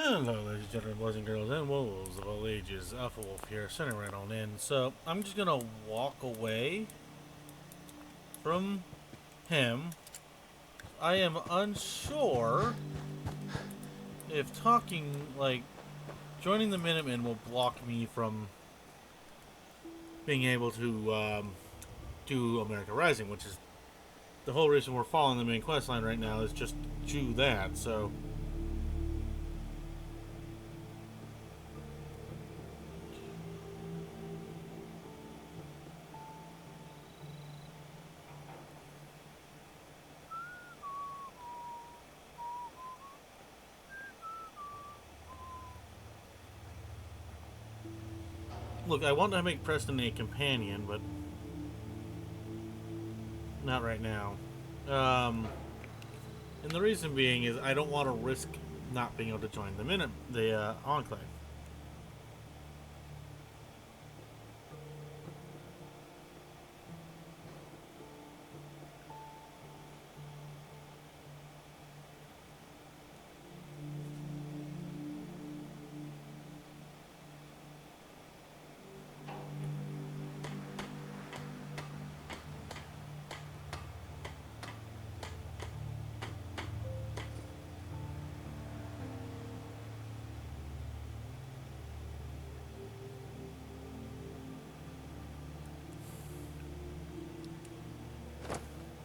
Hello, ladies and gentlemen, boys and girls, and wolves of all ages. Alpha Wolf here, sitting right on in. So, I'm just gonna walk away from him. I am unsure if talking, like, joining the Minutemen will block me from being able to, do America Rising, which is the whole reason we're following the main quest line right now, is just to do that, so... Look, I want to make Preston a companion, but not right now. And the reason being is I don't want to risk not being able to join the Enclave.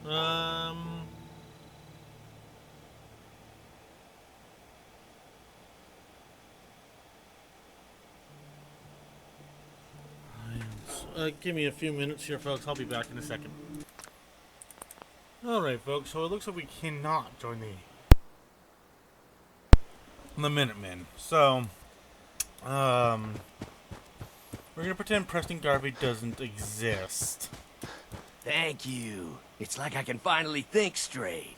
Um, give me a few minutes here, folks. I'll be back in a second. Alright, folks, so it looks like we cannot join the Minutemen. So, we're gonna pretend Preston Garvey doesn't exist. Thank you. It's like I can finally think straight.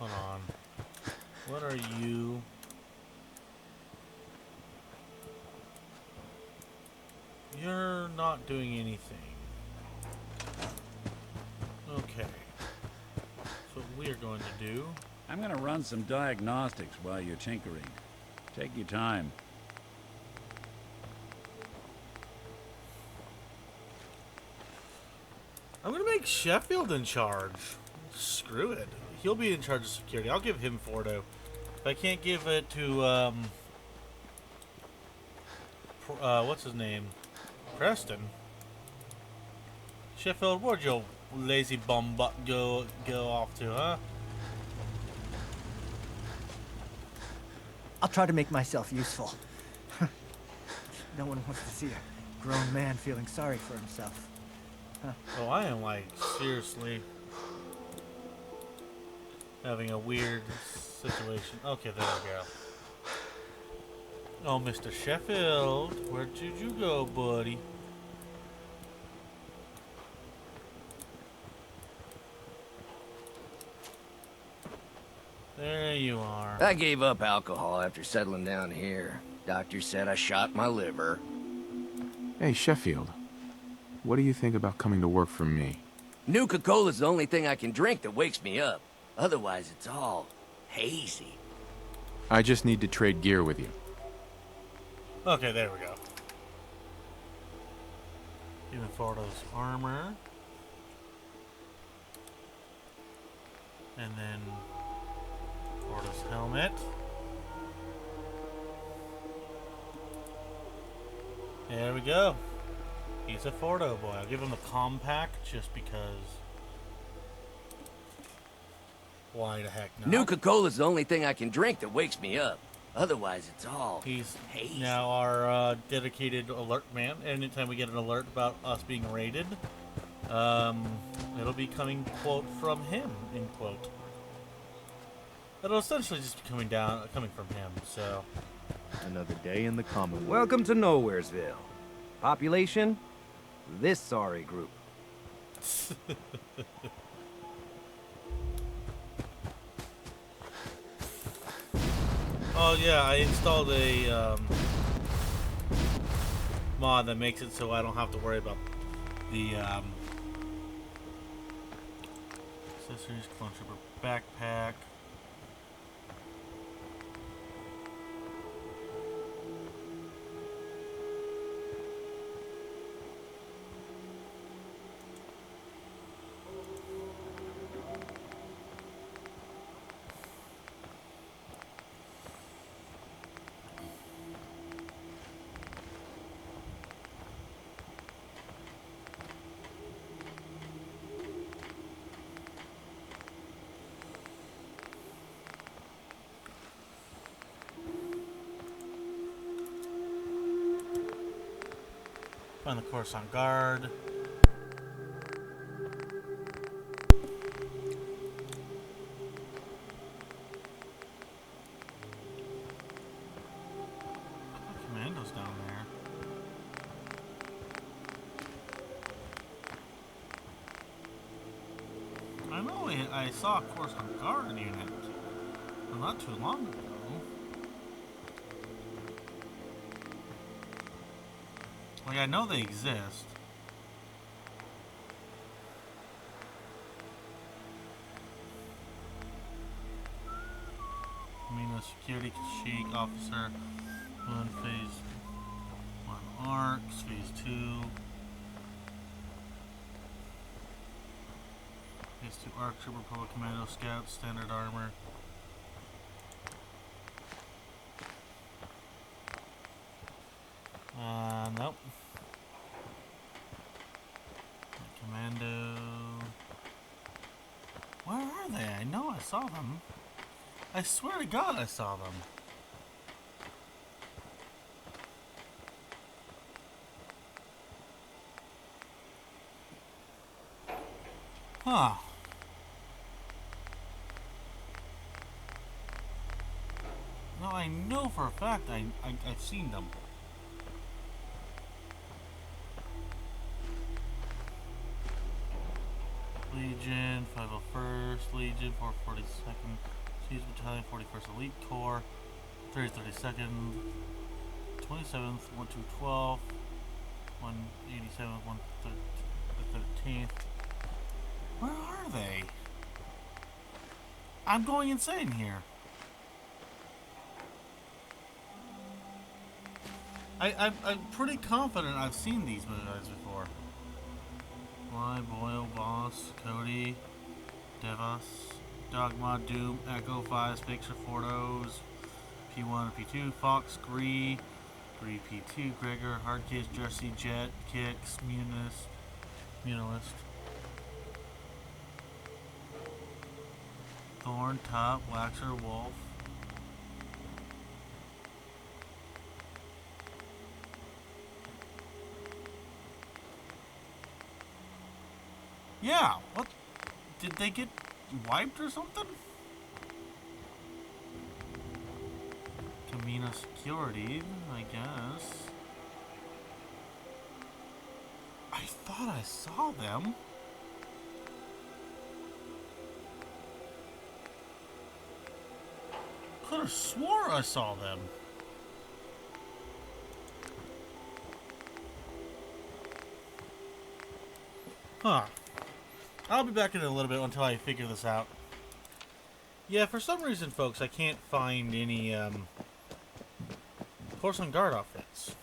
Hold on. What are you? You're not doing anything. Okay. So what we are going to do... I'm gonna run some diagnostics while you're tinkering. Take your time. I'm gonna make Sheffield in charge. Screw it. He'll be in charge of security. I'll give him Fordo. If I can't give it to, what's his name? Preston. Sheffield, where'd your lazy bum butt go off to, huh? I'll try to make myself useful. No one wants to see a grown man feeling sorry for himself. Oh, I am, like, seriously having a weird situation. Okay, there we go. Oh, Mr. Sheffield, where did you go, buddy? There you are. I gave up alcohol after settling down here. Doctor said I shot my liver. Hey, Sheffield. What do you think about coming to work for me? Nuka-Cola's the only thing I can drink that wakes me up. Otherwise, it's all hazy. I just need to trade gear with you. Okay, there we go. Even Fordo's armor. And then Fordo's helmet. There we go. He's a Fordo boy. I'll give him the compact just because. Why the heck not? Nuka-Cola's the only thing I can drink that wakes me up. Otherwise, it's all He's hazy. now our dedicated alert man. Anytime we get an alert about us being raided, it'll be coming, quote, from him, end quote. It'll essentially just be coming from him, so. Another day in the Commonwealth. Welcome to Nowheresville. Population? This sorry group. Oh yeah, I installed a mod that makes it so I don't have to worry about the accessories, clone trooper backpack. Find the Coruscant Guard. Commandos down there. I know I saw a Coruscant Guard unit not too long ago. Like, I know they exist. I mean, a security chic officer. One phase 1 arcs, phase 2. Phase 2 arc trooper, Republic commando, scout, standard armor. Nope. Commando. Where are they? I know I saw them. I swear to God I saw them. Huh. No, I know for a fact I've seen them. Legion, 501st Legion, 442nd Siege Battalion, 41st Elite Corps, 32nd, 27th, 1212th, 187th, 113th. Where are they? I'm going insane here. I'm pretty confident I've seen these guys before. Fly, Boyle, Boss, Cody, Devos, Dogma, Doom, Echo, 5, Spixer, Fordos, P1, P2, Fox, Gree, Gree, P2, Gregor, Hardcase, Jersey, Jet, Kicks, Munalist, Thorn, Top, Waxer, Wolf. Yeah, what? Did they get wiped or something? Camino Security, I guess. I thought I saw them. Could have swore I saw them. Huh. I'll be back in a little bit until I figure this out. Yeah, for some reason, folks, I can't find any Coruscant Guard outfits.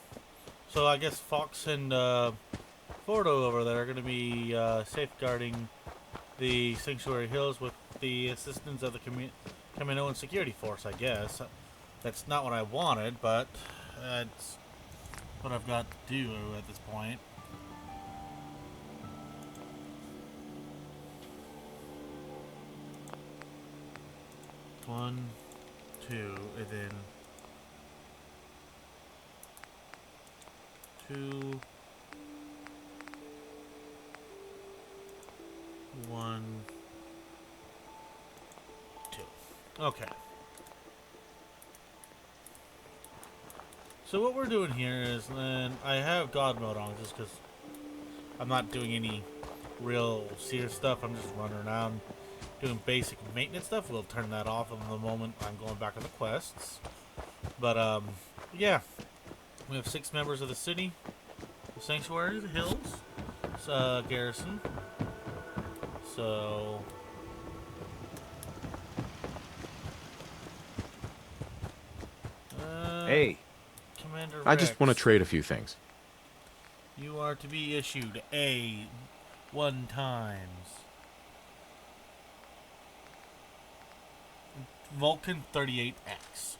So I guess Fox and Fordo over there are going to be safeguarding the Sanctuary Hills with the assistance of the Kaminoan Security Force, I guess. That's not what I wanted, but that's what I've got to do at this point. One, two, and then two, one, two. Okay. So what we're doing here is, then I have God mode on just because I'm not doing any real serious stuff. I'm just running around doing basic maintenance stuff. We'll turn that off in the moment I'm going back on the quests. But yeah, we have 6 members of the city, the Sanctuary, the Hills, garrison. So Hey, Commander I just want to Rex, trade a few things. you are to be issued a 1 times Vulcan 38X.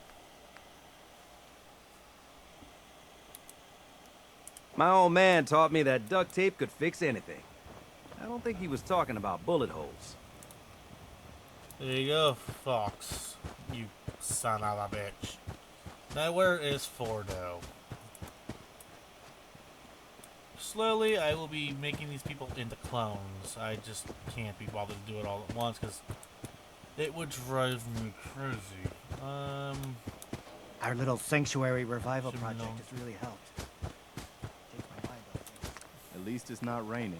my old man taught me that duct tape could fix anything. I don't think he was talking about bullet holes. There you go, Fox. You son of a bitch. Now where is Fordo? slowly I will be making these people into clones. I just can't be bothered to do it all at once because it would drive me crazy. Our little sanctuary revival Shouldn't be project long. has really helped. Takes my mind off things. At least it's not raining.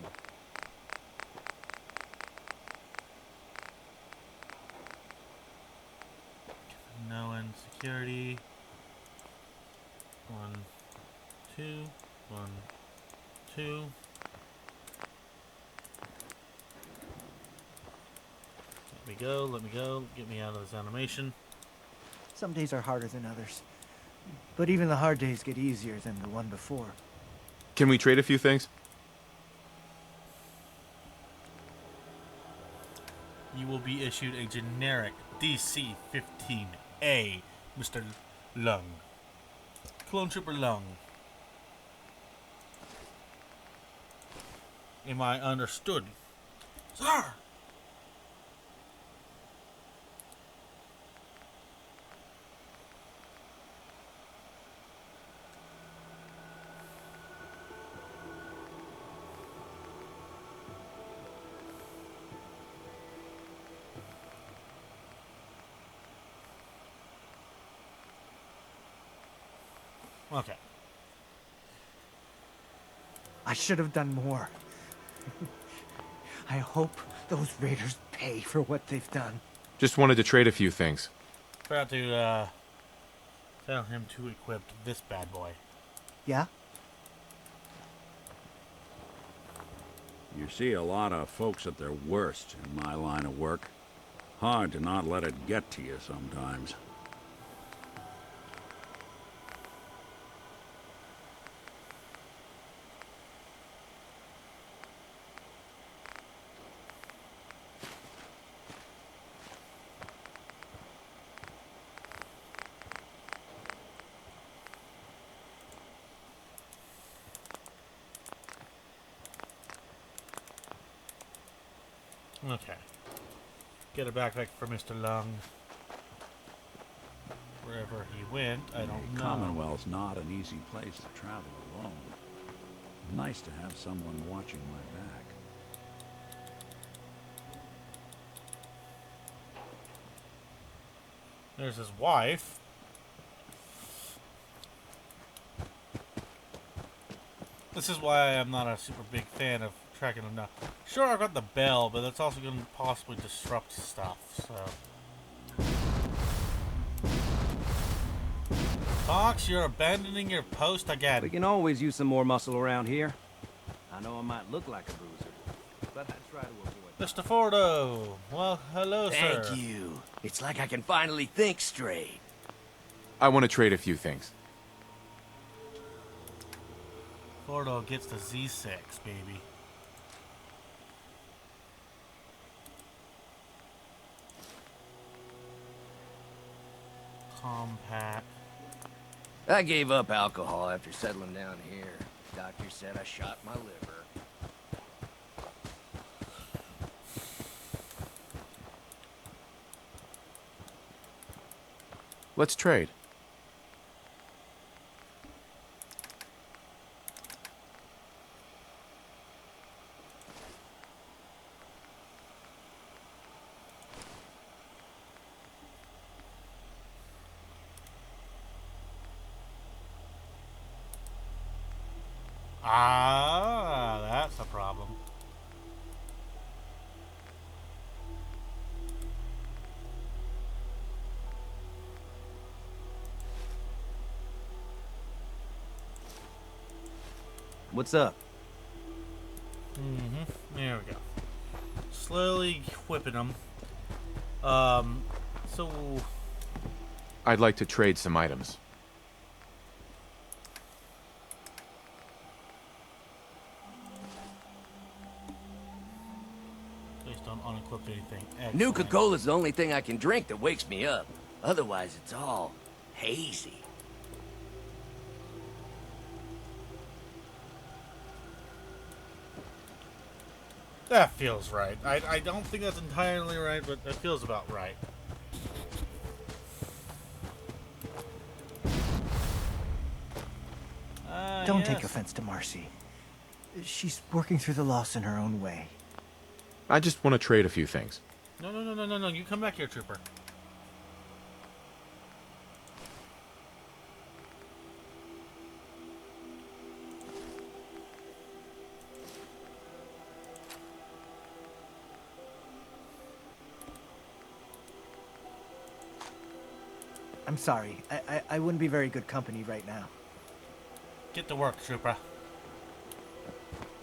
No end security. 1, 2, 1, 2. Let me go, let me go. Get me out of this animation. Some days are harder than others. But even the hard days get easier than the one before. Can we trade a few things? You will be issued a generic DC-15A, Mr. Lung. Clone Trooper Lung. Am I understood? Sir! Okay. I should have done more. I hope those raiders pay for what they've done. Just wanted to trade a few things. Forgot to tell him to equip this bad boy. Yeah? You see a lot of folks at their worst in my line of work. Hard to not let it get to you sometimes. Okay. Get a backpack for Mr. Lung. Wherever he went, I don't The know. Commonwealth's not an easy place to travel alone. Nice to have someone watching my back. There's his wife. This is why I'm not a super big fan of tracking them down. Sure, I've got the bell, but that's also going to possibly disrupt stuff, so... Fox, you're abandoning your post again. We can always use some more muscle around here. I know I might look like a bruiser, but I try to avoid that. Mr. Fordo. Well, hello, sir. Thank you. It's like I can finally think straight. I want to trade a few things. Fordo gets the Z6, baby. Compact. I gave up alcohol after settling down here. Doctor said I shot my liver. Let's trade. Ah, that's a problem. What's up? There we go. Slowly whipping them. So I'd like to trade some items. please don't unequip anything. Nuka Excellent. Cola's the only thing I can drink that wakes me up. Otherwise, it's all hazy. That feels right. I don't think that's entirely right, but that feels about right. Don't take yes. offense to Marcy. She's working through the loss in her own way. I just want to trade a few things. No. You come back here, Trooper. I'm sorry. I wouldn't be very good company right now. Get to work, Trooper.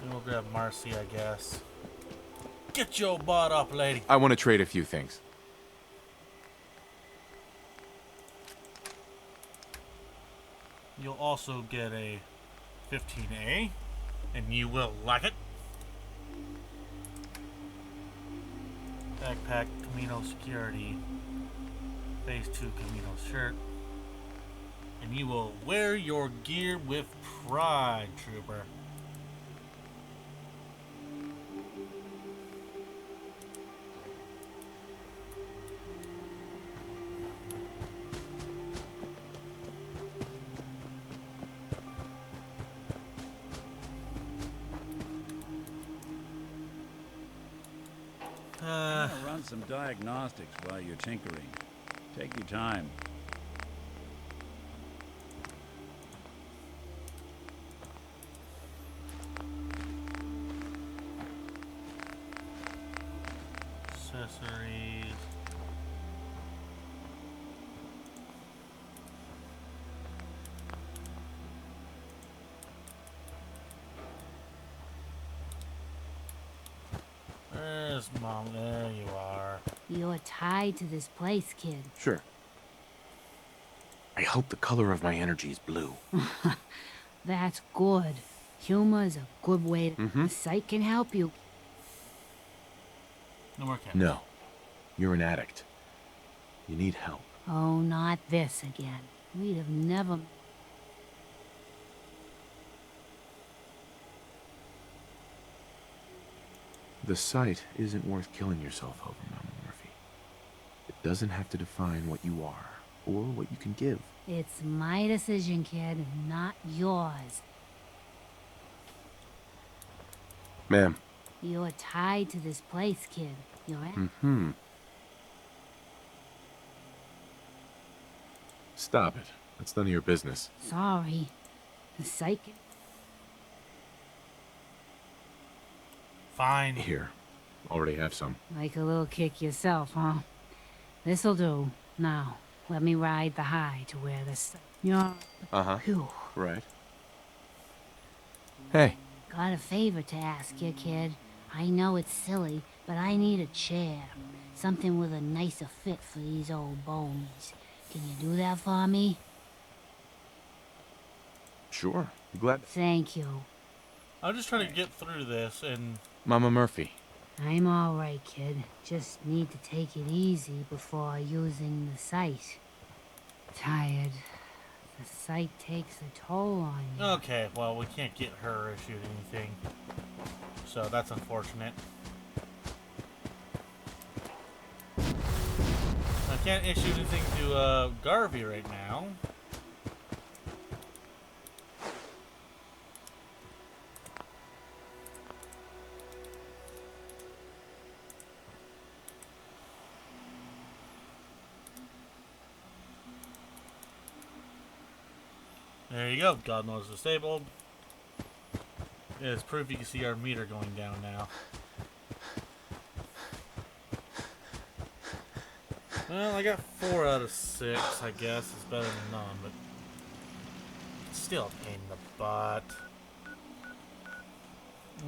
Then we'll grab Marcy, I guess. Get your butt up, lady. I want to trade a few things. You'll also get a 15A, and you will like it. Backpack, Camino Security, Phase 2 Camino shirt. And you will wear your gear with pride, Trooper. I'm gonna run some diagnostics while you're tinkering. Take your time. Accessories. Where's Mom? There you are. You're tied to this place, kid. Sure. I hope the color of my energy is blue. That's good. Humor is a good way to... The sight can help you. No more cameras. No. You're an addict. You need help. Oh, not this again. We'd have never... The sight isn't worth killing yourself over, Mama Murphy. It doesn't have to define what you are, or what you can give. It's my decision, kid, not yours. Ma'am. You're tied to this place, kid. You're at... Mm-hmm. Stop it. That's none of your business. Sorry. The sight can... Fine. Here. Already have some. Like a little kick yourself, huh? This'll do. Now, let me ride the high to where this... You're... Uh-huh. Phew. Right. Hey. Got a favor to ask you, kid. I know it's silly, but I need a chair. Something with a nicer fit for these old bones. Can you do that for me? Sure. You glad? Thank you. I'm just trying to get through this, and Mama Murphy. I'm alright, kid. Just need to take it easy before using the sight. Tired. The sight takes a toll on you. okay, well, we can't get her issued anything, so that's unfortunate. I can't issue anything to Garvey right now. There you go. God knows disabled. It's proof you can see our meter going down now. Well, I got 4 out of 6, I guess. It's better than none, but it's still a pain in the butt.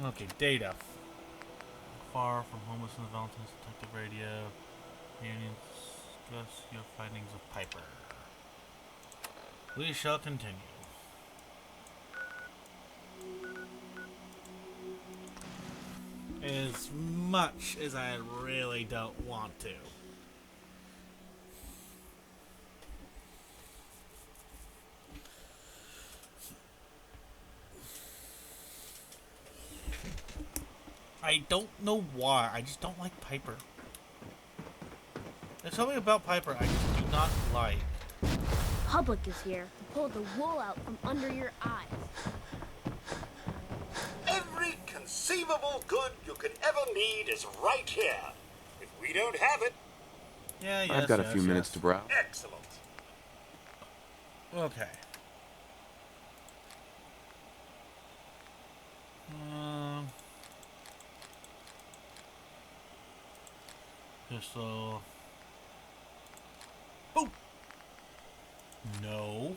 Okay, data. Far from homelessness, Valentine's Detective Radio. Reunion, discuss your findings of Piper. We shall continue. As much as I really don't want to. I don't know why. I just don't like Piper. There's something about Piper I just do not like. Public is here to pull the wool out from under your eyes. conceivable good you could ever need is right here. If we don't have it, Yeah, yes, I've got a yes, few minutes yes. to browse. excellent. Okay. Pistol. Oh! No.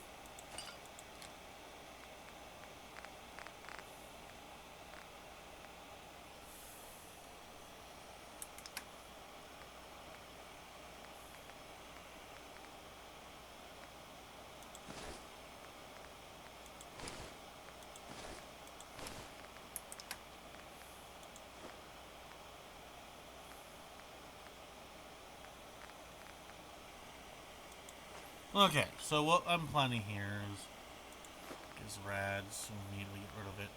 Okay, so what I'm planning here is rads. We need to get rid of it.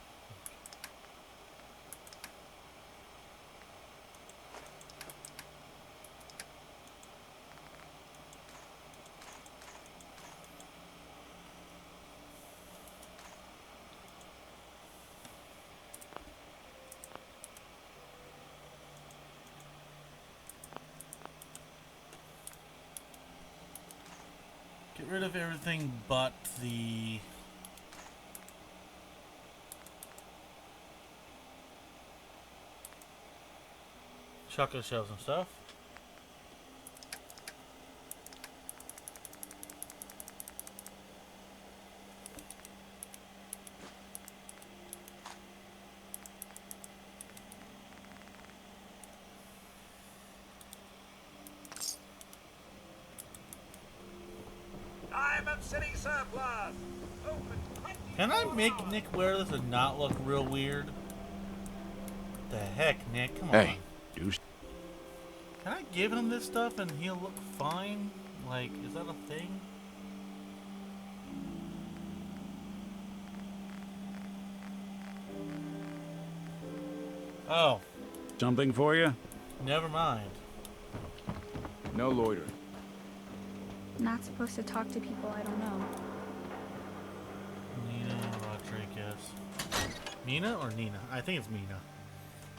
Get rid of everything but the chocolate shells and stuff. Diamond City Surplus. Open 20. Can I make Nick wear this and not look real weird? What the heck, Nick? Come on. Hey, douche. Can I give him this stuff and he'll look fine? Like, is that a thing? Oh, Something for you? never mind. No loitering. Not supposed to talk to people I don't know. Nina Rodriguez. Nina or Nina? I think it's Nina.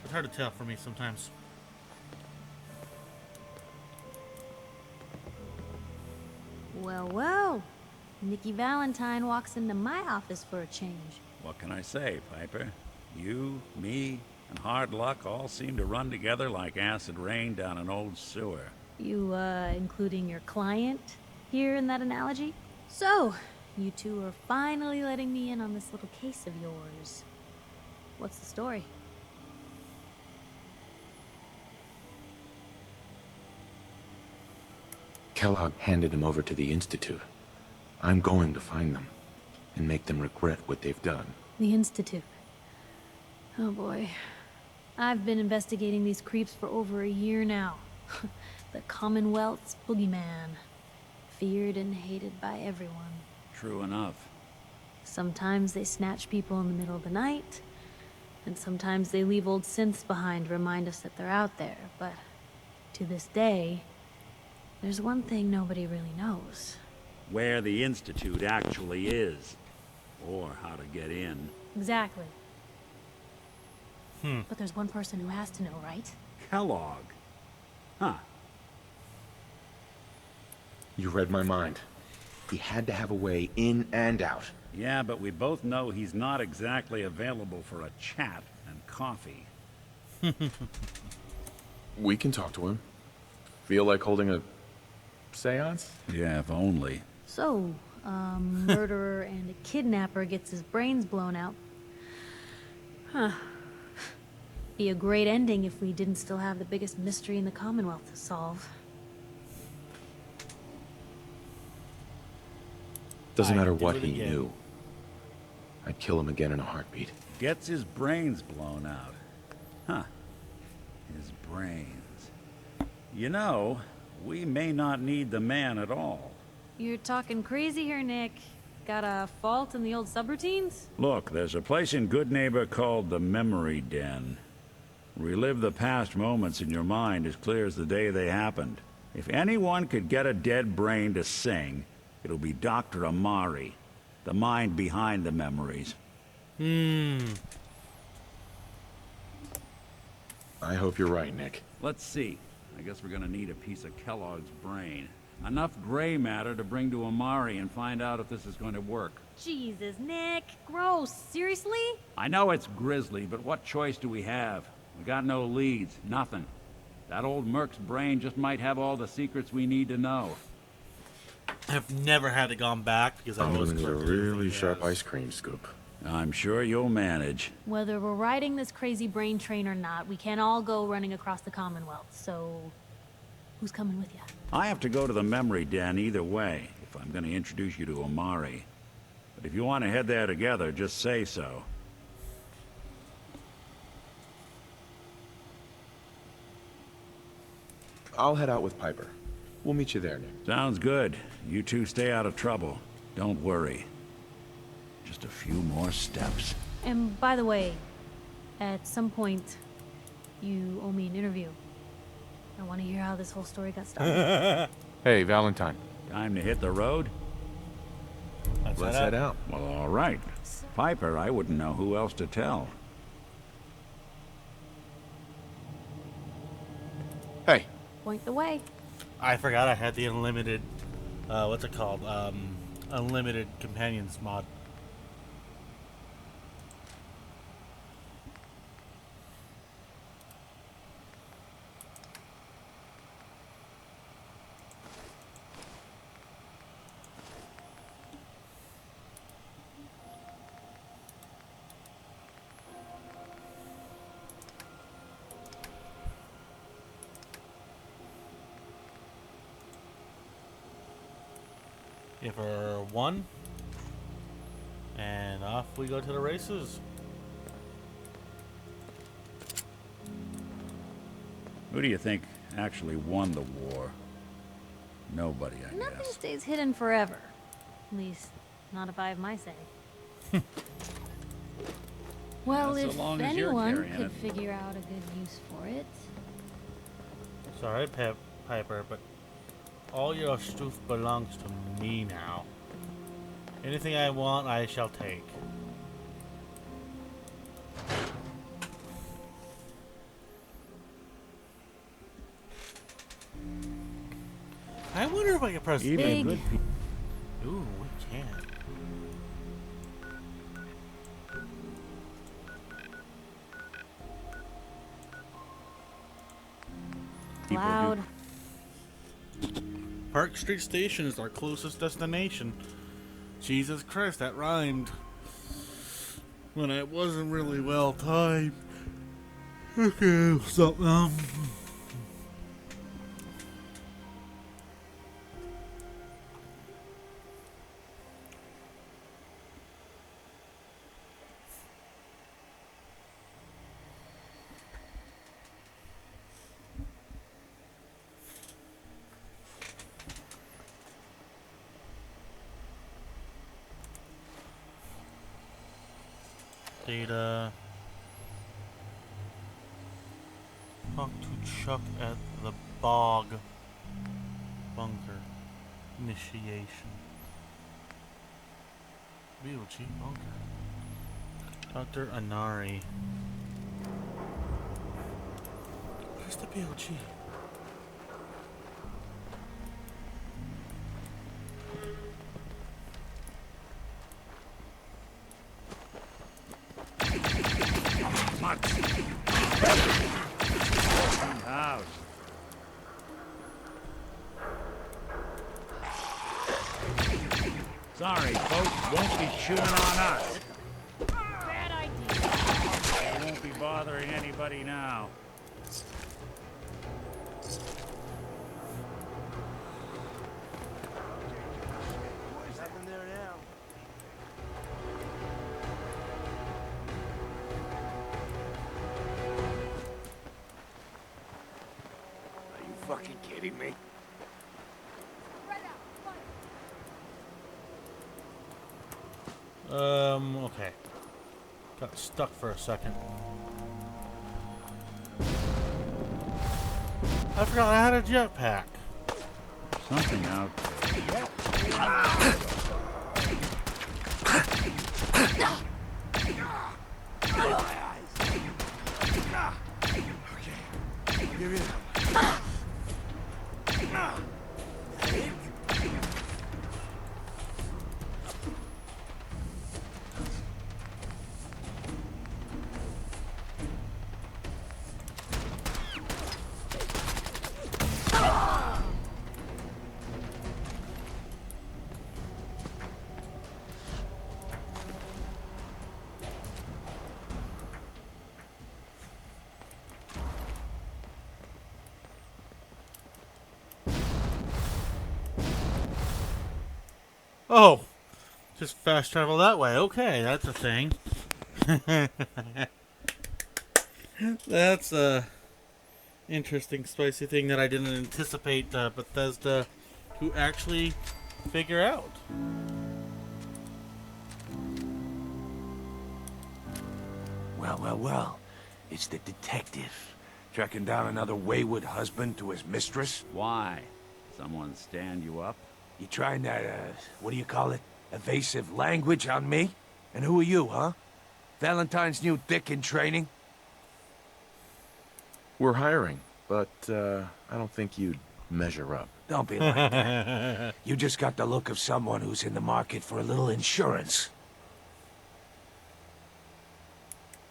It's hard to tell for me sometimes. Well, well. Nikki Valentine walks into my office for a change. What can I say, Piper? You, me, and hard luck all seem to run together like acid rain down an old sewer. You, including your client here in that analogy? So, you two are finally letting me in on this little case of yours. What's the story? Kellogg handed him over to the Institute. I'm going to find them and make them regret what they've done. The Institute. Oh boy. I've been investigating these creeps for over a year now. The Commonwealth's boogeyman. Feared and hated by everyone. True enough. Sometimes they snatch people in the middle of the night, and sometimes they leave old synths behind to remind us that they're out there, but to this day, there's one thing nobody really knows. Where the Institute actually is. Or how to get in. Exactly. But there's one person who has to know, right? Kellogg. Huh. You read my mind. He had to have a way in and out. Yeah, but we both know he's not exactly available for a chat and coffee. We can talk to him. Feel like holding a seance? Yeah, if only. So, a murderer and a kidnapper gets his brains blown out. Huh. Be a great ending if we didn't still have the biggest mystery in the Commonwealth to solve. Doesn't matter do what it he again. knew. I'd kill him again in a heartbeat. Gets his brains blown out. Huh. His brains. You know, we may not need the man at all. You're talking crazy here, Nick. Got a fault in the old subroutines? Look, there's a place in Good Neighbor called the Memory Den. Relive the past moments in your mind as clear as the day they happened. If anyone could get a dead brain to sing, it'll be Dr. Amari, the mind behind the memories. I hope you're right, Nick. Let's see. I guess we're gonna need a piece of Kellogg's brain. Enough gray matter to bring to Amari and find out if this is going to work. Jesus, Nick. Gross. Seriously? I know it's grisly, but what choice do we have? We got no leads, nothing. That old Merc's brain just might have all the secrets we need to know. I've never had it gone back because I I'm was gonna need a collecting really everything sharp else. ice cream scoop. I'm sure you'll manage. Whether we're riding this crazy brain train or not, we can't all go running across the Commonwealth, so who's coming with you? I have to go to the memory den either way, if I'm gonna introduce you to Amari. But if you want to head there together, just say so. I'll head out with Piper. We'll meet you there, Nick. Sounds good. You two stay out of trouble. Don't worry. Just a few more steps. And by the way, at some point, you owe me an interview. I want to hear how this whole story got started. Hey, Valentine. Time to hit the road? Let's head out. Well, all right. Piper, I wouldn't know who else to tell. Hey, Point the way. I forgot I had the unlimited, what's it called? Unlimited companions mod. Give her one, and off we go to the races. Who do you think actually won the war? Nobody, I Nothing guess. stays hidden forever. At least, not if I have my say. Well, Yeah, so if long as you're anyone carrying could it. figure out a good use for it. Sorry, Piper, but all your stuff belongs to me now. Anything I want, I shall take. I wonder if I can press Even Big. good people. Ooh, we can. Loud. Park Street Station is our closest destination. Jesus Christ, that rhymed. When it wasn't really well timed. Okay, so, Data. Talk to Chuck at the Bog Bunker. Initiation. BOG Bunker. Dr. Anari. Where's the BOG? House. Sorry, folks, won't be chewing on us. Bad idea. We won't be bothering anybody now. Are you fucking kidding me? Okay. Got stuck for a second. I forgot I had a jetpack. Something out there. Oh, just fast travel that way. Okay, that's a thing. That's a interesting spicy thing that I didn't anticipate Bethesda to actually figure out. Well, well, well. It's the detective. Tracking down another wayward husband to his mistress? Why? Someone stand you up? You trying that, what do you call it? Evasive language on me? And who are you, huh? Valentine's new dick in training? We're hiring, but I don't think you'd measure up. Don't be like that. You just got the look of someone who's in the market for a little insurance.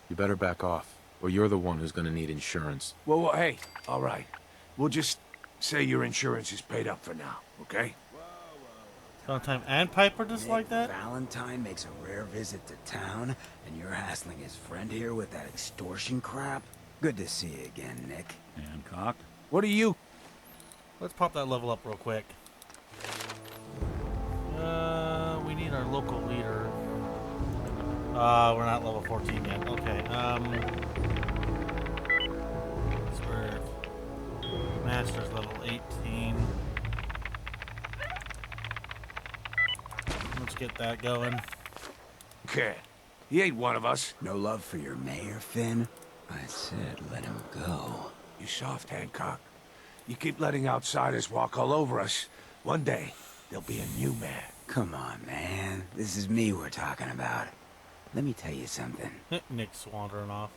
You better back off, or you're the one who's gonna need insurance. Well, hey, all right. We'll just say your insurance is paid up for now, okay? Valentine and Piper just like that? Valentine makes a rare visit to town, and you're hassling his friend here with that extortion crap? Good to see you again, Nick. Hancock? What are you? Let's pop that level up real quick. We need our local leader. We're not level 14 yet. Okay, Swerve. Master's level 18. Let's get that going. Okay. He ain't one of us. No love for your mayor, Finn? I said let him go. You soft, Hancock. You keep letting outsiders walk all over us. One day, there'll be a new man. Come on, man. This is me we're talking about. Let me tell you something. Nick's wandering off.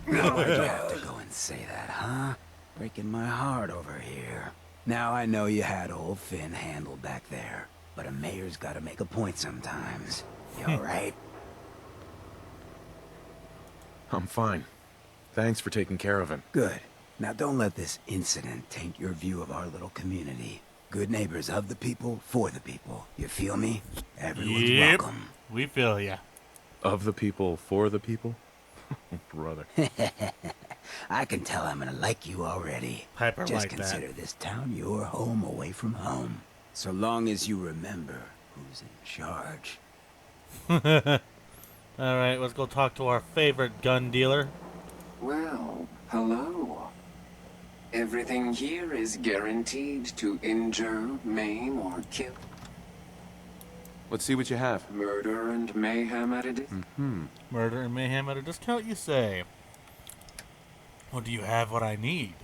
Why'd you have to go and say that, huh? Breaking my heart over here. Now I know you had old Finn handled back there, but a mayor's gotta make a point sometimes. You alright? I'm fine. Thanks for taking care of him. Good. Now don't let this incident taint your view of our little community. Good neighbors of the people, for the people. You feel me? Everyone's welcome. We feel ya. Of the people, for the people? Brother. I can tell I'm gonna like you already. Piper Just like consider that. this town your home away from home. So long as you remember who's in charge. Alright, let's go talk to our favorite gun dealer. Well, hello. Everything here is guaranteed to injure, maim, or kill. Let's see what you have. Murder and mayhem at a distance. Murder and mayhem at a discount, you say? Well, do you have what I need?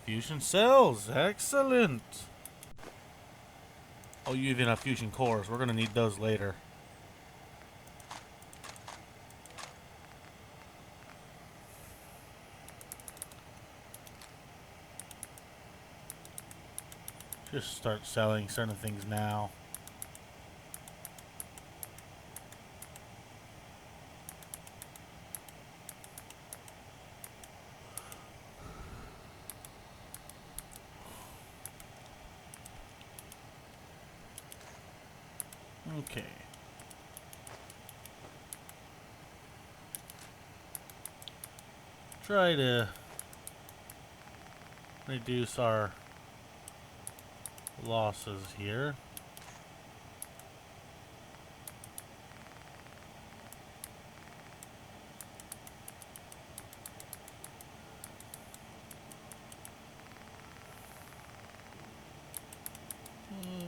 Fusion cells, excellent. Oh, you even have fusion cores. We're gonna need those later. Just start selling certain things now. Okay. Try to reduce our losses here.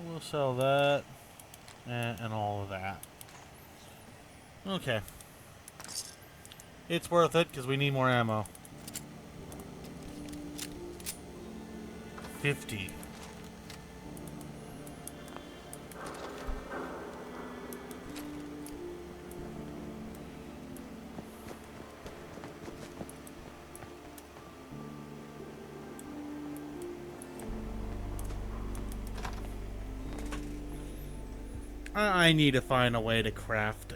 We'll sell that and all of that. Okay. It's worth it because we need more ammo. 50. I need to find a way to craft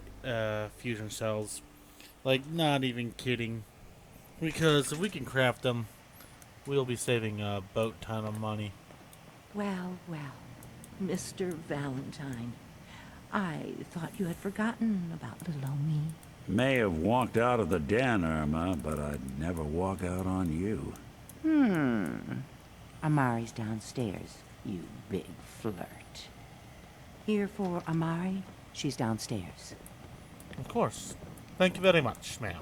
fusion cells. Like, not even kidding. Because if we can craft them, we'll be saving a boat ton of money. Well, well, Mr. Valentine. I thought you had forgotten about little old me. May have walked out of the den, Irma, but I'd never walk out on you. Amari's downstairs. You big flirt. Here for Amari? She's downstairs. Of course. Thank you very much, ma'am.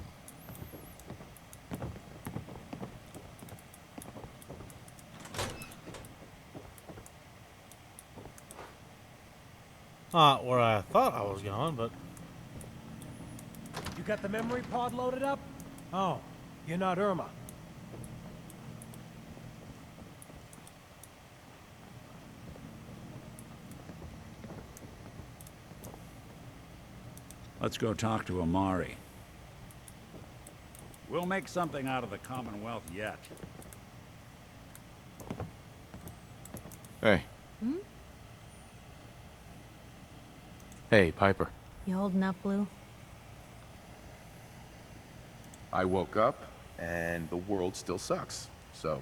Not where I thought I was going, but... You got the memory pod loaded up? Oh, you're not Irma. Let's go talk to Amari. We'll make something out of the Commonwealth yet. Hey. Hmm? Hey, Piper. You holding up, Blue? I woke up, and the world still sucks. So,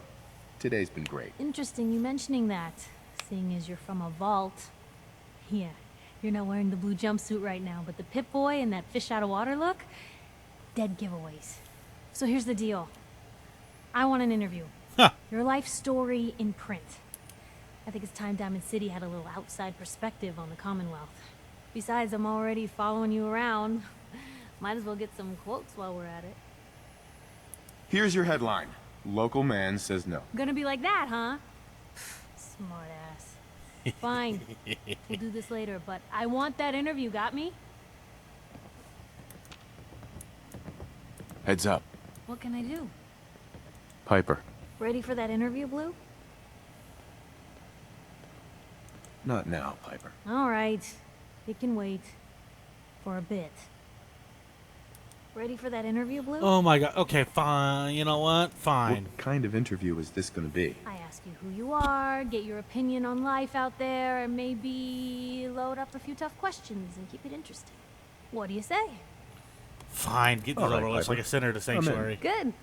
today's been great. Interesting you mentioning that, seeing as you're from a vault. Yeah, you're not wearing the blue jumpsuit right now, but the Pip-Boy and that fish out of water look? Dead giveaways. So here's the deal. I want an interview. Huh. Your life story in print. I think it's time Diamond City had a little outside perspective on the Commonwealth. Besides, I'm already following you around. Might as well get some quotes while we're at it. Here's your headline. Local man says no. Gonna be like that, huh? Smart ass. Fine. We'll do this later, but I want that interview, got me? Heads up. What can I do? Piper. Ready for that interview, Blue? Not now, Piper. All right. It can wait. For a bit. Ready for that interview, Blue? Oh my god. Okay, fine. You know what? Fine. What kind of interview is this gonna be? I ask you who you are, get your opinion on life out there, and maybe load up a few tough questions and keep it interesting. What do you say? Fine. Get this All right, over with Piper. like a sinner to sanctuary. Good.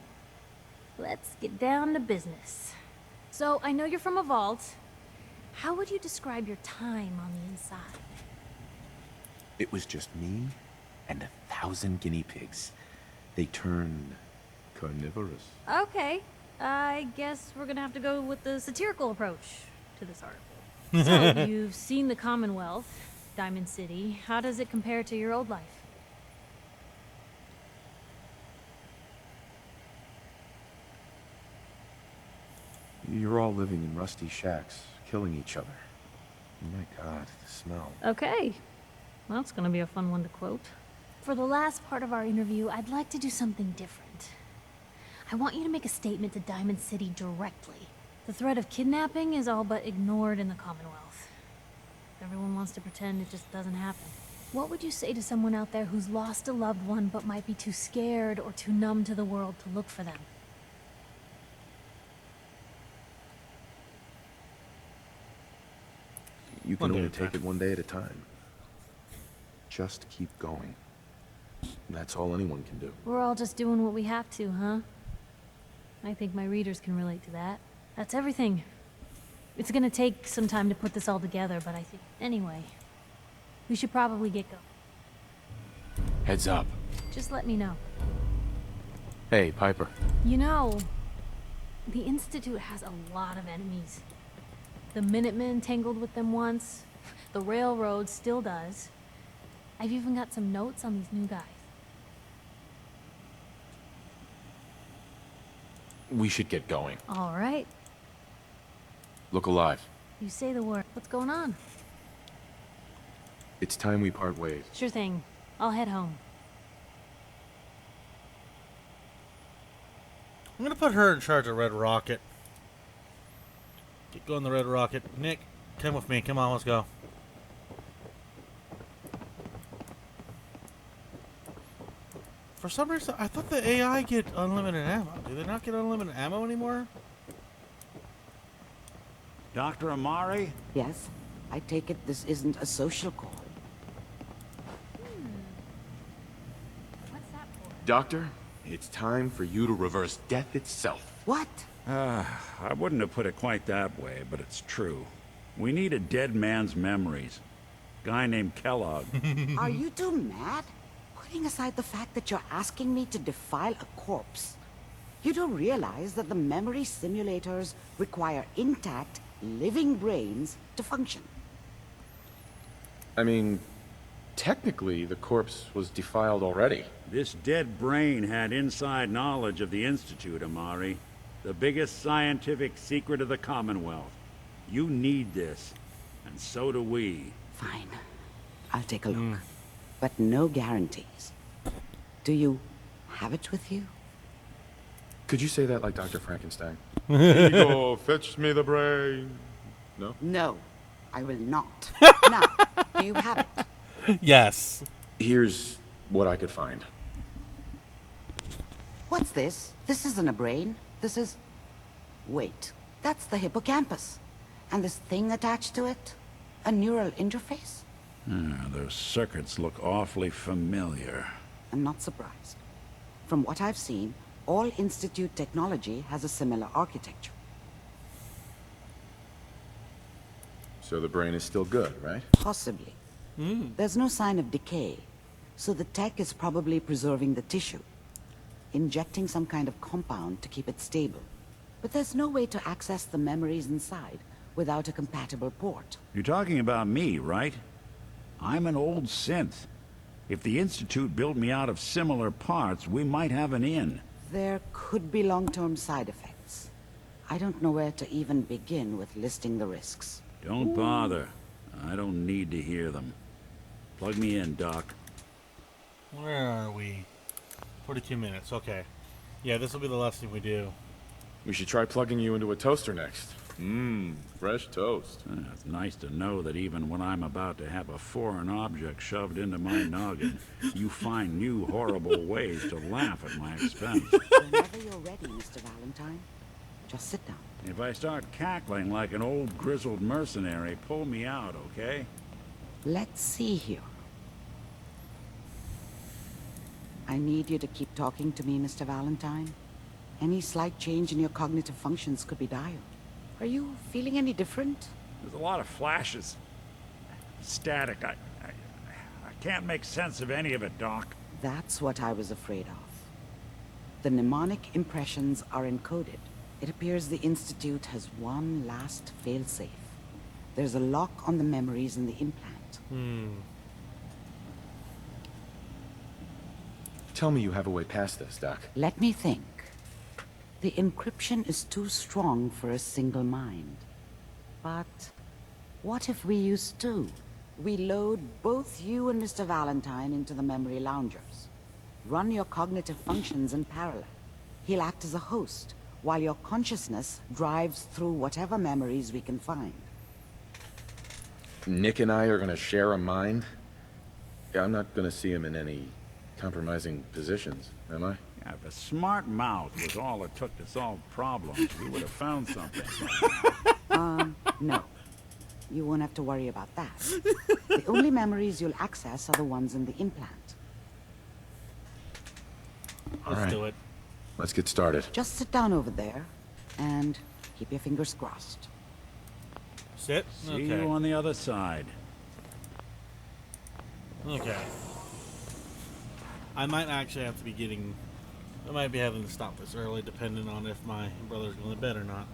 Let's get down to business. So, I know you're from a vault. How would you describe your time on the inside? It was just me and 1,000 guinea pigs. They turned carnivorous. Okay. I guess we're gonna have to go with the satirical approach to this article. So, you've seen the Commonwealth, Diamond City. How does it compare to your old life? You're all living in rusty shacks, killing each other. Oh my god, the smell. Okay. Well, it's gonna be a fun one to quote. For the last part of our interview, I'd like to do something different. I want you to make a statement to Diamond City directly. The threat of kidnapping is all but ignored in the Commonwealth. Everyone wants to pretend it just doesn't happen. What would you say to someone out there who's lost a loved one but might be too scared or too numb to the world to look for them? You can only take it one day at a time. Just keep going. That's all anyone can do. We're all just doing what we have to, huh? I think my readers can relate to that. That's everything. It's gonna take some time to put this all together, but I think... Anyway, we should probably get going. Heads up. Just let me know. Hey, Piper. You know, the Institute has a lot of enemies. The Minutemen tangled with them once. The Railroad still does. I've even got some notes on these new guys. We should get going. All right. Look alive. You say the word. What's going on? It's time we part ways. Sure thing. I'll head home. I'm gonna put her in charge of Red Rocket. Get going the Red Rocket. Nick, come with me. Come on, let's go. For some reason, I thought the AI get unlimited ammo. Do they not get unlimited ammo anymore? Dr. Amari? Yes? I take it this isn't a social call. What's that for? Doctor, it's time for you to reverse death itself. What? I wouldn't have put it quite that way, but it's true. We need a dead man's memories. Guy named Kellogg. Are you two mad? Putting aside the fact that you're asking me to defile a corpse, you don't realize that the memory simulators require intact, living brains to function. I mean, technically, the corpse was defiled already. This dead brain had inside knowledge of the Institute, Amari. The biggest scientific secret of the Commonwealth. You need this, and so do we. Fine. I'll take a look. But no guarantees. Do you have it with you? Could you say that like Dr. Frankenstein? Ego, fetch me the brain. No? No, I will not. Now, do you have it? Yes. Here's what I could find. What's this? This isn't a brain. This is... Wait, that's the hippocampus. And this thing attached to it? A neural interface? Those circuits look awfully familiar. I'm not surprised. From what I've seen, all Institute technology has a similar architecture. So the brain is still good, right? Possibly. There's no sign of decay, so the tech is probably preserving the tissue, injecting some kind of compound to keep it stable. But there's no way to access the memories inside without a compatible port. You're talking about me, right? I'm an old synth. If the Institute built me out of similar parts, we might have an in. There could be long-term side effects. I don't know where to even begin with listing the risks. Don't bother. I don't need to hear them. Plug me in, Doc. Where are we? 42 minutes, okay. Yeah, this will be the last thing we do. We should try plugging you into a toaster next. Fresh toast. It's nice to know that even when I'm about to have a foreign object shoved into my noggin, you find new horrible ways to laugh at my expense. Whenever you're ready, Mr. Valentine, just sit down. If I start cackling like an old grizzled mercenary, pull me out, okay? Let's see here. I need you to keep talking to me, Mr. Valentine. Any slight change in your cognitive functions could be dire. Are you feeling any different? There's a lot of flashes. Static. I can't make sense of any of it, Doc. That's what I was afraid of. The mnemonic impressions are encoded. It appears the Institute has one last failsafe. There's a lock on the memories in the implant. Tell me you have a way past this, Doc. Let me think. The encryption is too strong for a single mind. But what if we use two? We load both you and Mr. Valentine into the memory loungers. Run your cognitive functions in parallel. He'll act as a host, while your consciousness drives through whatever memories we can find. Nick and I are gonna share a mind? Yeah, I'm not gonna see him in any compromising positions, am I? Yeah, if a smart mouth was all it took to solve problems, we would have found something. No. You won't have to worry about that. The only memories you'll access are the ones in the implant. Let's do it. Let's get started. Just sit down over there, and keep your fingers crossed. Sit? See you on the other side. Okay. I might actually have to be getting... I might be having to stop this early, depending on if my brother's going to bed or not.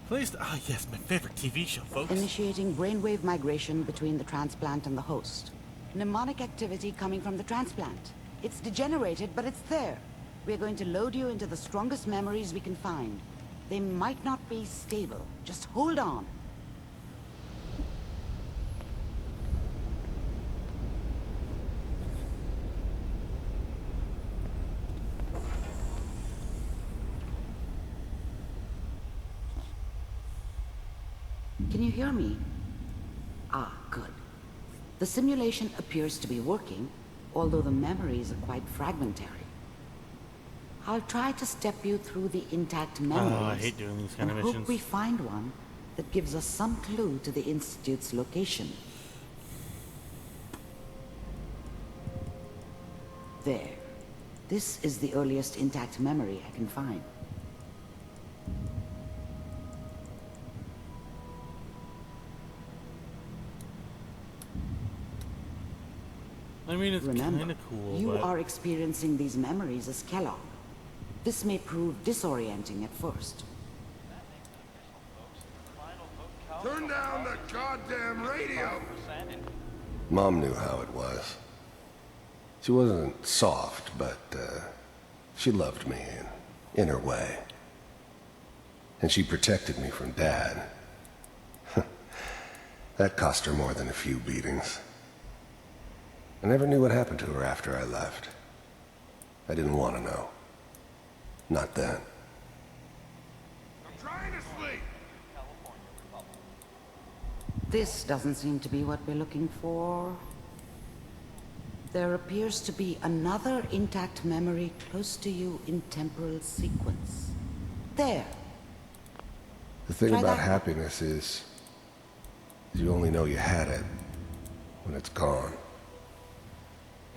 Please... Ah, yes, my favorite TV show, folks. Initiating brainwave migration between the transplant and the host. Mnemonic activity coming from the transplant. It's degenerated, but it's there. We're going to load you into the strongest memories we can find. They might not be stable. Just hold on. Can you hear me? Ah, good. The simulation appears to be working, although the memories are quite fragmentary. I'll try to step you through the intact memories. Oh, I hate doing these kind of and missions. hope we find one that gives us some clue to the Institute's location. There. This is the earliest intact memory I can find. I mean, it's Remember, kind of cool, you but... are experiencing these memories as Kellogg. This may prove disorienting at first. Turn down the goddamn radio! Mom knew how it was. She wasn't soft, but, she loved me in her way. And she protected me from Dad. That cost her more than a few beatings. I never knew what happened to her after I left. I didn't want to know. Not then. I'm trying to sleep! This doesn't seem to be what we're looking for. There appears to be another intact memory close to you in temporal sequence. There. The thing Try about that. happiness is you only know you had it when it's gone.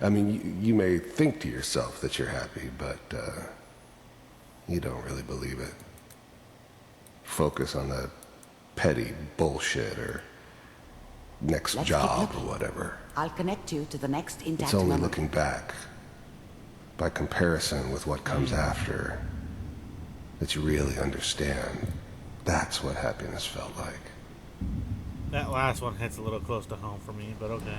I mean, you may think to yourself that you're happy, but you don't really believe it. Focus on the petty bullshit or next Let's job keep or looking. whatever. I'll connect you to the next intact It's only memory. looking back, by comparison with what comes after, that you really understand. That's what happiness felt like. That last one hits a little close to home for me, but okay.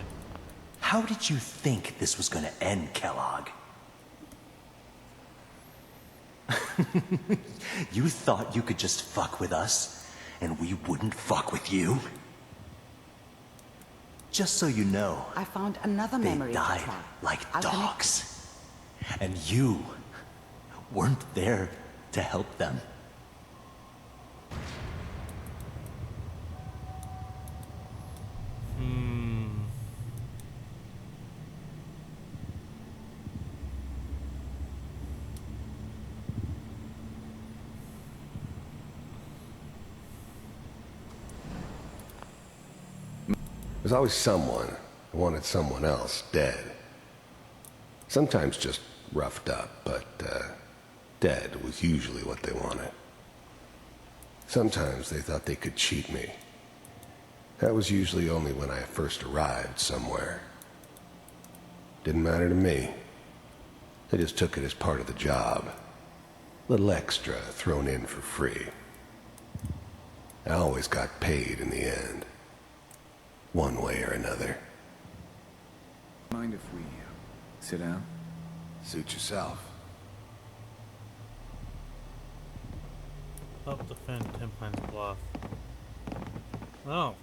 How did you think this was gonna end, Kellogg? You thought you could just fuck with us, and we wouldn't fuck with you? Just so you know, I found another they memory to died try. like I'll connect dogs. And you weren't there to help them. There's always someone who wanted someone else dead. Sometimes just roughed up, but dead was usually what they wanted. Sometimes they thought they could cheat me. That was usually only when I first arrived somewhere. Didn't matter to me. I just took it as part of the job. Little extra thrown in for free. I always got paid in the end. One way or another. Mind if we sit down? Suit yourself. Help defend Timpine's bluff. Oh.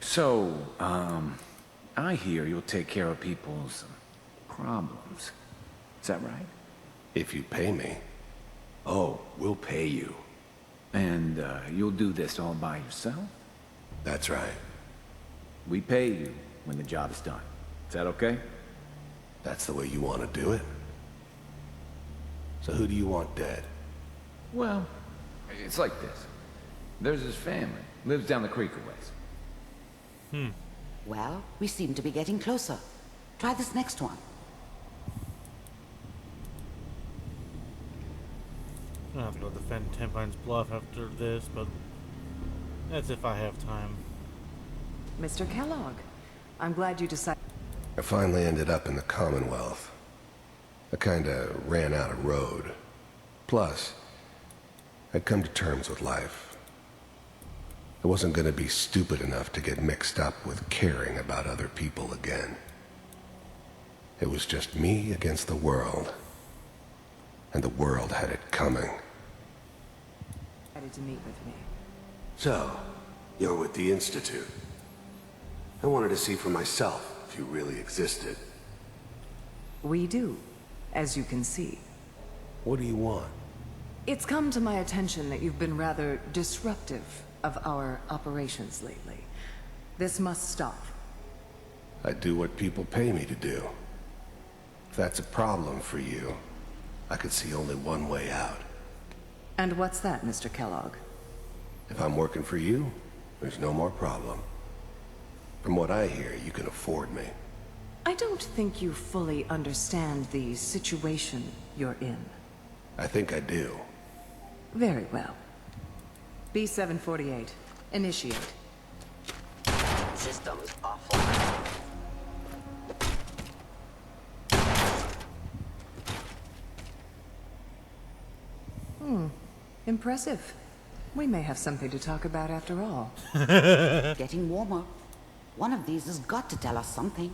So, I hear you'll take care of people's problems. Is that right? If you pay me. Oh, we'll pay you. And, you'll do this all by yourself? That's right. We pay you when the job is done. Is that okay? That's the way you want to do it? So who do you want dead? Well, it's like this. There's his family. Lives down the creek a ways. Well, we seem to be getting closer. Try this next one. I'll have to go defend Timpine's bluff after this, but that's if I have time. Mr. Kellogg, I'm glad you decided. I finally ended up in the Commonwealth. I kinda ran out of road. Plus, I'd come to terms with life. I wasn't gonna be stupid enough to get mixed up with caring about other people again. It was just me against the world. And the world had it coming. To meet with me. So, you're with the Institute. I wanted to see for myself if you really existed. We do, as you can see. What do you want? It's come to my attention that you've been rather disruptive of our operations lately. This must stop. I do what people pay me to do. If that's a problem for you, I could see only one way out. And what's that, Mr. Kellogg? If I'm working for you, there's no more problem. From what I hear, you can afford me. I don't think you fully understand the situation you're in. I think I do. Very well. B-748, initiate. Systems offline. Impressive. We may have something to talk about after all. Getting warmer. One of these has got to tell us something.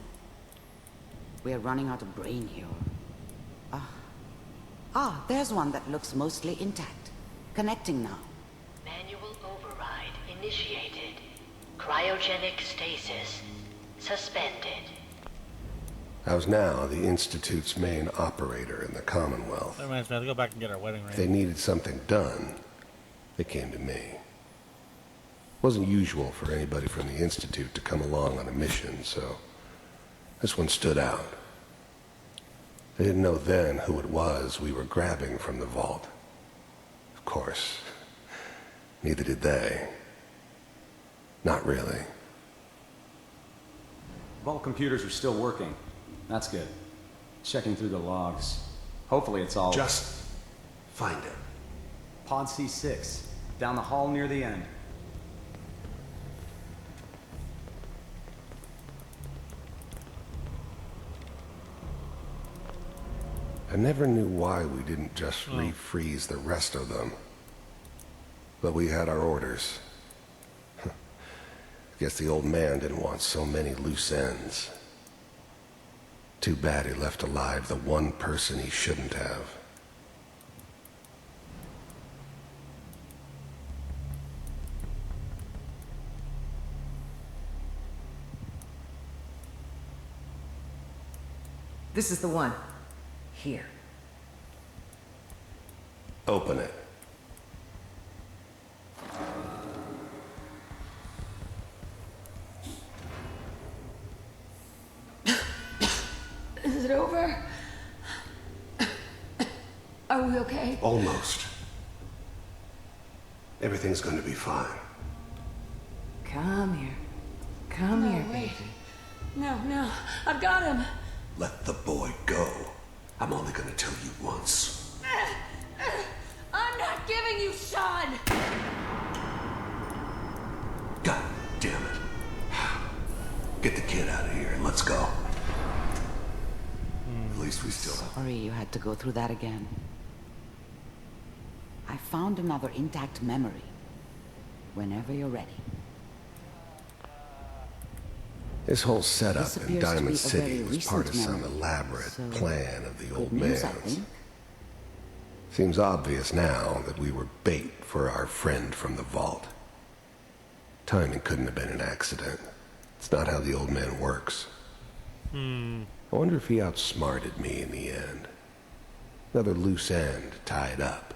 We're running out of brain here. There's one that looks mostly intact. Connecting now. Manual override initiated. Cryogenic stasis suspended. I was now the Institute's main operator in the Commonwealth. That reminds me, I have to go back and get our wedding ring. If they needed something done, they came to me. It wasn't usual for anybody from the Institute to come along on a mission, so this one stood out. I didn't know then who it was we were grabbing from the vault. Of course, neither did they. Not really. Vault computers are still working. That's good. Checking through the logs. Hopefully it's all... Just find it. Pod C6. Down the hall near the end. I never knew why we didn't just refreeze the rest of them. But we had our orders. I guess the old man didn't want so many loose ends. Too bad he left alive the one person he shouldn't have. This is the one. Here. Open it. Is it over? Are we okay? Almost. Everything's going to be fine. Come here. Come here, wait. baby. No, I've got him. Let the boy go. I'm only going to tell you once. I'm not giving you Sean! God damn it. Get the kid out of here and let's go. At least we still have... Sorry you had to go through that again. I found another intact memory. Whenever you're ready. This whole setup This in appears to be Diamond a City very was part of recent some memory, elaborate so plan of the old good news, I man's. think. Seems obvious now that we were bait for our friend from the vault. Timing couldn't have been an accident. It's not how the old man works. I wonder if he outsmarted me in the end. Another loose end tied up.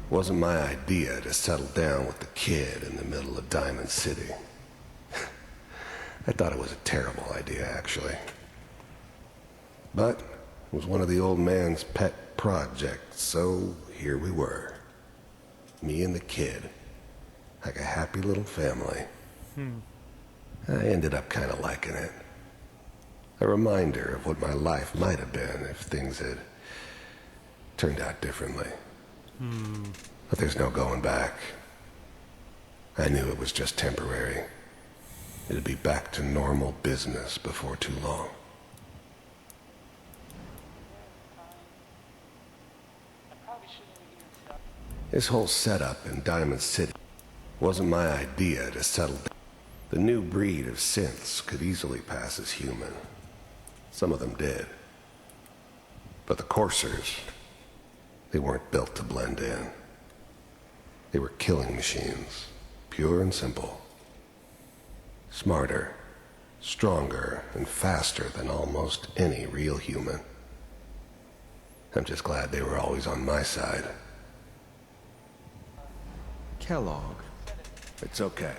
Wasn't my idea to settle down with the kid in the middle of Diamond City. I thought it was a terrible idea, actually. But it was one of the old man's pet projects, so here we were. Me and the kid. Like a happy little family. I ended up kind of liking it. A reminder of what my life might have been if things had turned out differently. But there's no going back. I knew it was just temporary. It'd be back to normal business before too long. This whole setup in Diamond City wasn't my idea to settle down. The new breed of synths could easily pass as human. Some of them did. But the coursers, they weren't built to blend in. They were killing machines, pure and simple. Smarter, stronger, and faster than almost any real human. I'm just glad they were always on my side. Kellogg. It's okay.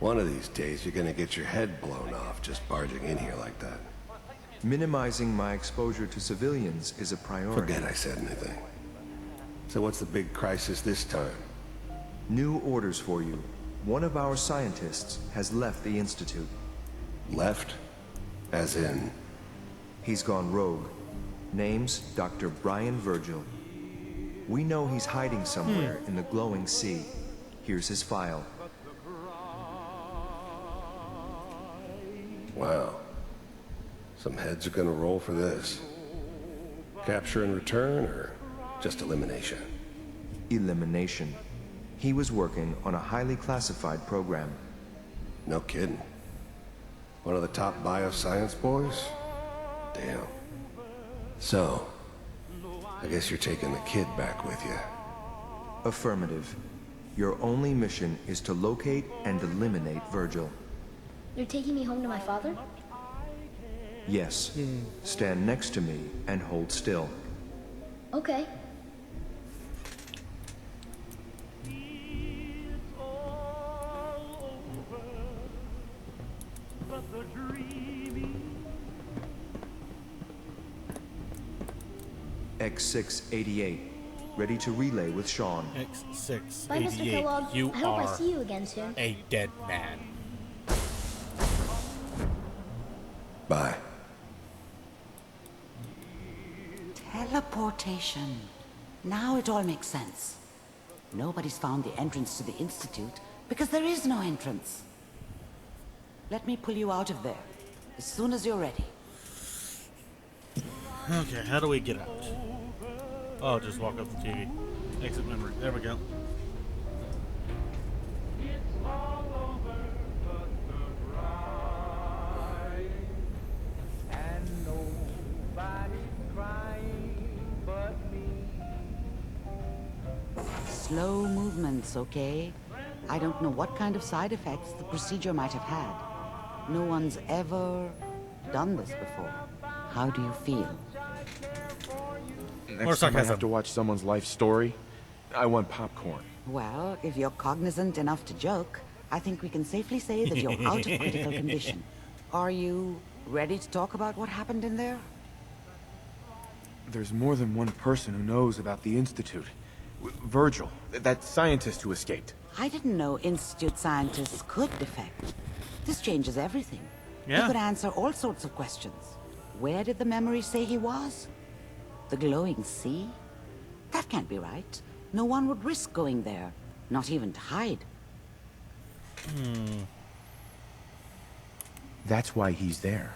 One of these days you're gonna get your head blown off just barging in here like that. Minimizing my exposure to civilians is a priority. Forget I said anything. So what's the big crisis this time? New orders for you. One of our scientists has left the Institute. Left? As in... He's gone rogue. Name's Dr. Brian Virgil. We know he's hiding somewhere in the glowing sea. Here's his file. Wow. Some heads are gonna roll for this. Capture and return, or just elimination? Elimination. He was working on a highly classified program. No kidding. One of the top bioscience boys? Damn. So, I guess you're taking the kid back with you. Affirmative. Your only mission is to locate and eliminate Virgil. You're taking me home to my father? Yes. Stand next to me and hold still. Okay. X688. Ready to relay with Sean. X688. Bye, Mr. Kellogg. You I hope I are see you again soon. a dead man. Bye. Teleportation. Now it all makes sense. Nobody's found the entrance to the Institute because there is no entrance. Let me pull you out of there as soon as you're ready. Okay, how do we get out? Oh, just walk up the TV. Exit memory. There we go. Slow movements, okay? I don't know what kind of side effects the procedure might have had. No one's ever done this before. How do you feel? Next time I have to watch someone's life story, I want popcorn. Well, if you're cognizant enough to joke, I think we can safely say that you're out of critical condition. Are you ready to talk about what happened in there? There's more than one person who knows about the Institute. Virgil, that scientist who escaped. I didn't know Institute scientists could defect. This changes everything. Yeah. He could answer all sorts of questions. Where did the memory say he was? The glowing sea? That can't be right. No one would risk going there, not even to hide. That's why he's there.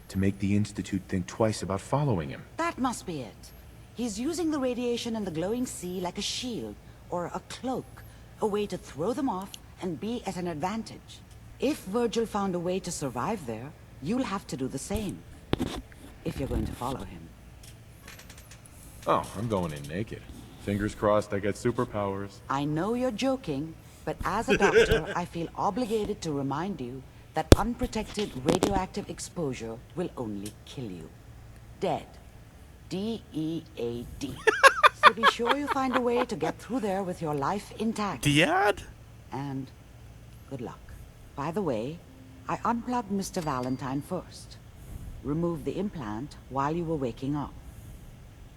To make the Institute think twice about following him. That must be it. He's using the radiation in the glowing sea like a shield, or a cloak, a way to throw them off and be at an advantage. If Virgil found a way to survive there, you'll have to do the same. If you're going to follow him. Oh, I'm going in naked. Fingers crossed I get superpowers. I know you're joking, but as a doctor, I feel obligated to remind you that unprotected radioactive exposure will only kill you. Dead. D-E-A-D. So be sure you find a way to get through there with your life intact. Dad? And good luck. By the way, I unplugged Mr. Valentine first. Removed the implant while you were waking up.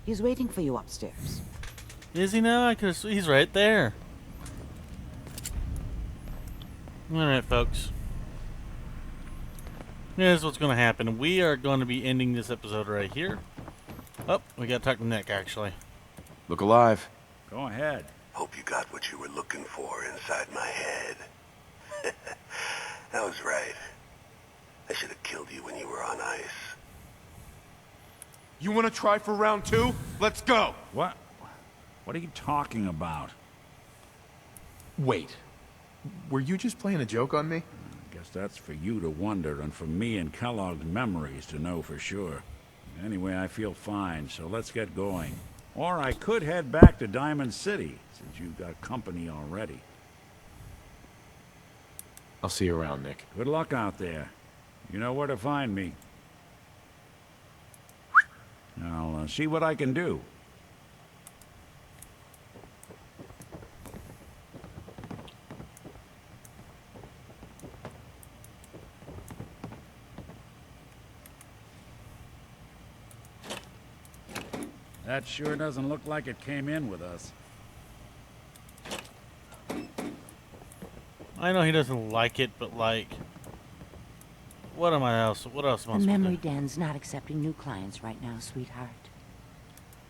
He's waiting for you upstairs. Is he now? He's right there. Alright, folks. Here's what's going to happen. We are going to be ending this episode right here. Oh, we got to talk to Nick, actually. Look alive. Go ahead. Hope you got what you were looking for inside my head. I was right. I should have killed you when you were on ice. You want to try for round 2? Let's go! What? What are you talking about? Wait. Were you just playing a joke on me? I guess that's for you to wonder, and for me and Kellogg's memories to know for sure. Anyway, I feel fine, so let's get going. Or I could head back to Diamond City, since you've got company already. I'll see you around, Nick. Good luck out there. You know where to find me. I'll see what I can do. That sure doesn't look like it came in with us. I know he doesn't like it, but like... What am I else? What else am I The supposed to memory do? den's not accepting new clients right now, sweetheart.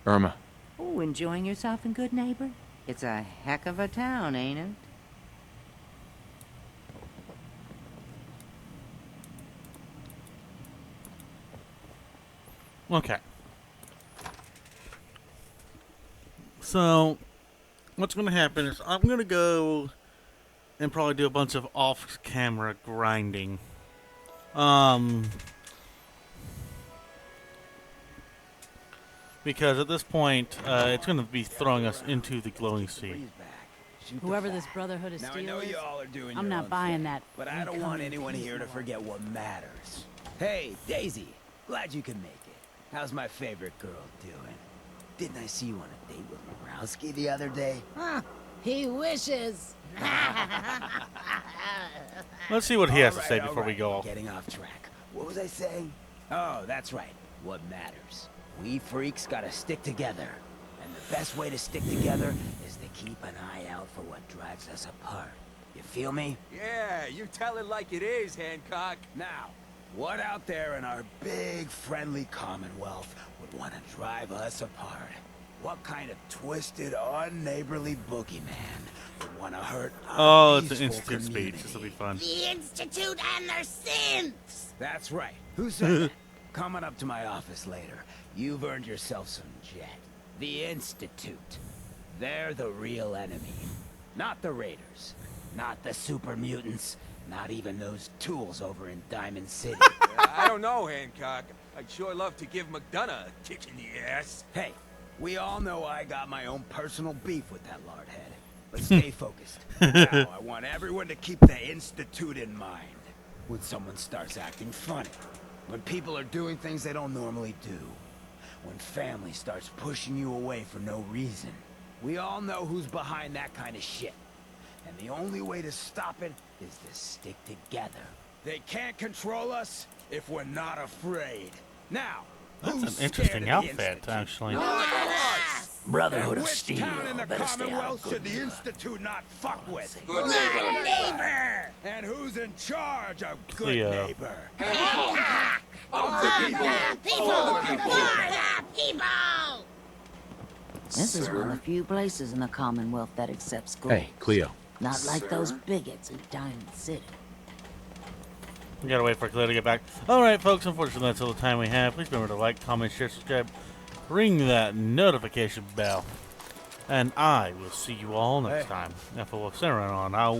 Irma. Oh, enjoying yourself in Good Neighbor? It's a heck of a town, ain't it? Okay. So, what's going to happen is I'm going to go and probably do a bunch of off-camera grinding. Because at this point, it's going to be throwing us into the glowing sea. Whoever this Brotherhood of Now, I Steel know is, you all are doing I'm your not own buying thing, that. but I don't want anyone here to forget what matters. Hey, Daisy, glad you could make it. How's my favorite girl doing? Didn't I see you on a date with Morowski the other day? Huh, he wishes. Let's see what he has to All say right, before we go off. Getting off track. What was I saying? Oh, that's right. What matters. We freaks gotta stick together. And the best way to stick together is to keep an eye out for what drives us apart. You feel me? Yeah, you tell it like it is, Hancock. Now, what out there in our big, friendly Commonwealth would want to drive us apart? What kind of twisted, unneighborly boogeyman would want to hurt Oh, our it's an peaceful institute community? speech. This will be fun. The Institute and their sins. That's right. Who said that? Coming up to my office later. You've earned yourself some jet. The Institute. They're the real enemy. Not the Raiders. Not the super mutants. Not even those tools over in Diamond City. I don't know, Hancock. I'd sure love to give McDonough a kick in the ass. Hey, we all know I got my own personal beef with that lard head. But stay focused. Now, I want everyone to keep the Institute in mind. When someone starts acting funny. When people are doing things they don't normally do. When family starts pushing you away for no reason. We all know who's behind that kind of shit. And the only way to stop it is to stick together. They can't control us if we're not afraid. Now, That's who's an interesting scared of the outfit, Institute? actually. Brotherhood of Which Steel. town in the Better stay out of Commonwealth Good should the Neighbor. Institute not fuck with? Good neighbor. And who's in charge of Good Cleo. Neighbor? Of the people. For the people. This is one of the few places in the Commonwealth that accepts gold. Hey, Cleo. Not like those bigots in Diamond City. We gotta wait for Cleo to get back. Alright, folks, unfortunately, that's all the time we have. Please remember to like, comment, share, subscribe, ring that notification bell. And I will see you all next time. FOF Center on out.